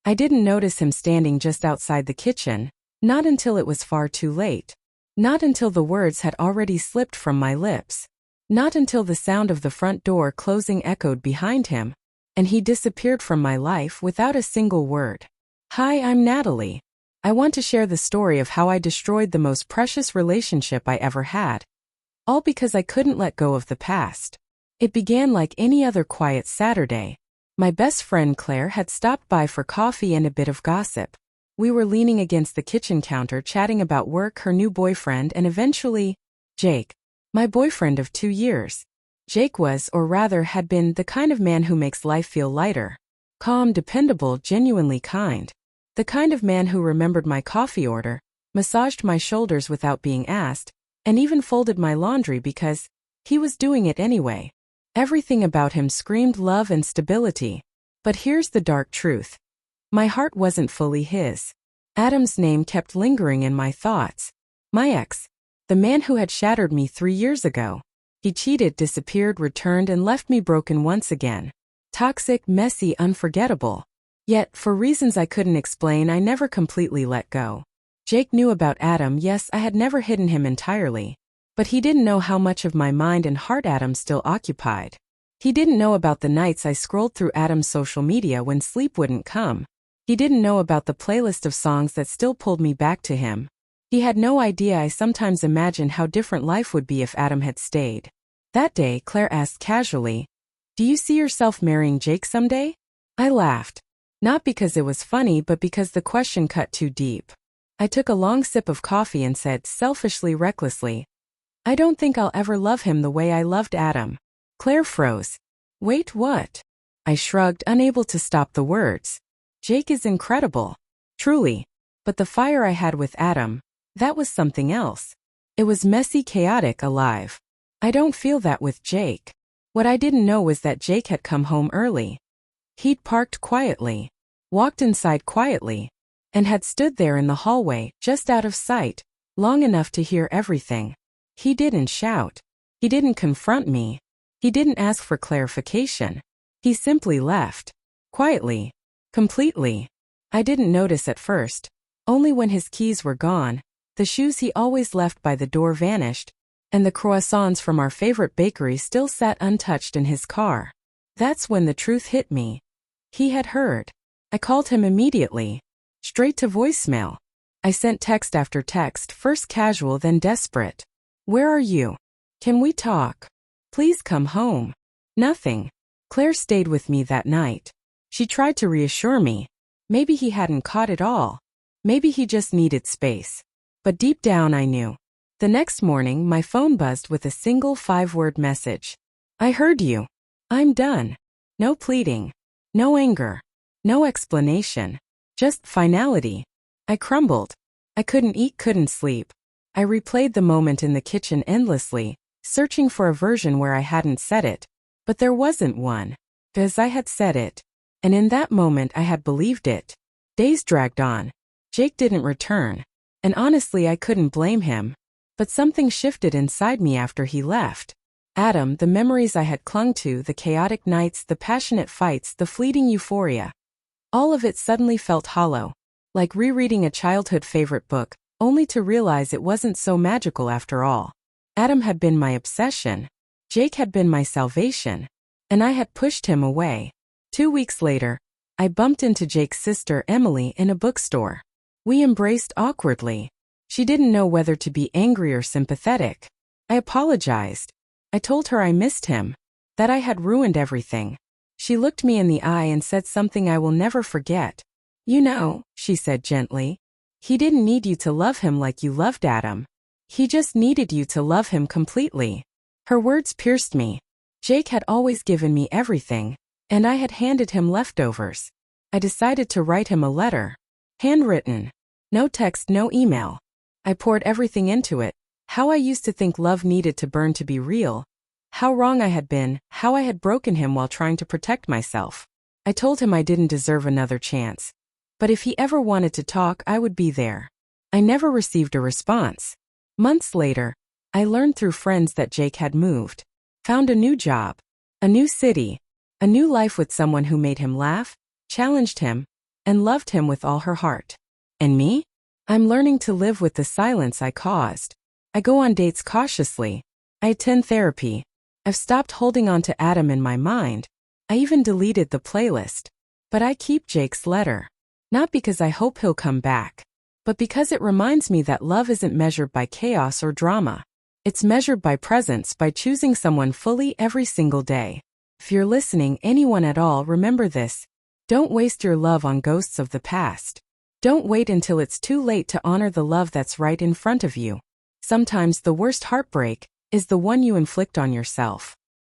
I didn't notice him standing just outside the kitchen, not until it was far too late. Not until the words had already slipped from my lips. Not until the sound of the front door closing echoed behind him, and he disappeared from my life without a single word. Hi, I'm Natalie. I want to share the story of how I destroyed the most precious relationship I ever had. All because I couldn't let go of the past. It began like any other quiet Saturday. My best friend Claire had stopped by for coffee and a bit of gossip. We were leaning against the kitchen counter chatting about work, her new boyfriend, and eventually, Jake. My boyfriend of 2 years. Jake was, or rather had been, the kind of man who makes life feel lighter. Calm, dependable, genuinely kind. The kind of man who remembered my coffee order, massaged my shoulders without being asked, and even folded my laundry because he was doing it anyway. Everything about him screamed love and stability. But here's the dark truth. My heart wasn't fully his. Adam's name kept lingering in my thoughts. My ex. The man who had shattered me 3 years ago. He cheated, disappeared, returned, and left me broken once again. Toxic, messy, unforgettable. Yet, for reasons I couldn't explain, I never completely let go. Jake knew about Adam. Yes, I had never hidden him entirely. But he didn't know how much of my mind and heart Adam still occupied. He didn't know about the nights I scrolled through Adam's social media when sleep wouldn't come. He didn't know about the playlist of songs that still pulled me back to him. He had no idea I sometimes imagined how different life would be if Adam had stayed. That day, Claire asked casually, "Do you see yourself marrying Jake someday?" I laughed. Not because it was funny, but because the question cut too deep. I took a long sip of coffee and said, selfishly, recklessly, "I don't think I'll ever love him the way I loved Adam." Claire froze. "Wait, what?" I shrugged, unable to stop the words. "Jake is incredible. Truly. But the fire I had with Adam, that was something else. It was messy, chaotic, alive. I don't feel that with Jake." What I didn't know was that Jake had come home early. He'd parked quietly, walked inside quietly, and had stood there in the hallway, just out of sight, long enough to hear everything. He didn't shout. He didn't confront me. He didn't ask for clarification. He simply left. Quietly. Completely. I didn't notice at first. Only when his keys were gone, the shoes he always left by the door vanished, and the croissants from our favorite bakery still sat untouched in his car. That's when the truth hit me. He had heard. I called him immediately. Straight to voicemail. I sent text after text, first casual, then desperate. "Where are you? Can we talk? Please come home." Nothing. Claire stayed with me that night. She tried to reassure me. Maybe he hadn't caught it all. Maybe he just needed space. But deep down I knew. The next morning my phone buzzed with a single 5-word message. "I heard you. I'm done." No pleading. No anger. No explanation. Just finality. I crumbled. I couldn't eat, couldn't sleep. I replayed the moment in the kitchen endlessly, searching for a version where I hadn't said it. But there wasn't one. Because I had said it. And in that moment I had believed it. Days dragged on. Jake didn't return. And honestly, I couldn't blame him. But something shifted inside me after he left. Adam, the memories I had clung to, the chaotic nights, the passionate fights, the fleeting euphoria. All of it suddenly felt hollow. Like rereading a childhood favorite book, only to realize it wasn't so magical after all. Adam had been my obsession. Jake had been my salvation. And I had pushed him away. 2 weeks later, I bumped into Jake's sister Emily in a bookstore. We embraced awkwardly. She didn't know whether to be angry or sympathetic. I apologized. I told her I missed him. That I had ruined everything. She looked me in the eye and said something I will never forget. "You know," she said gently, "he didn't need you to love him like you loved Adam. He just needed you to love him completely." Her words pierced me. Jake had always given me everything, and I had handed him leftovers. I decided to write him a letter. Handwritten. No text, no email. I poured everything into it. How I used to think love needed to burn to be real. How wrong I had been, how I had broken him while trying to protect myself. I told him I didn't deserve another chance. But if he ever wanted to talk, I would be there. I never received a response. Months later, I learned through friends that Jake had moved. Found a new job. A new city. A new life with someone who made him laugh, challenged him, and loved him with all her heart. And me? I'm learning to live with the silence I caused. I go on dates cautiously. I attend therapy. I've stopped holding on to Adam in my mind. I even deleted the playlist. But I keep Jake's letter. Not because I hope he'll come back, but because it reminds me that love isn't measured by chaos or drama. It's measured by presence, by choosing someone fully every single day. If you're listening, anyone at all, remember this. Don't waste your love on ghosts of the past. Don't wait until it's too late to honor the love that's right in front of you. Sometimes the worst heartbreak is the one you inflict on yourself.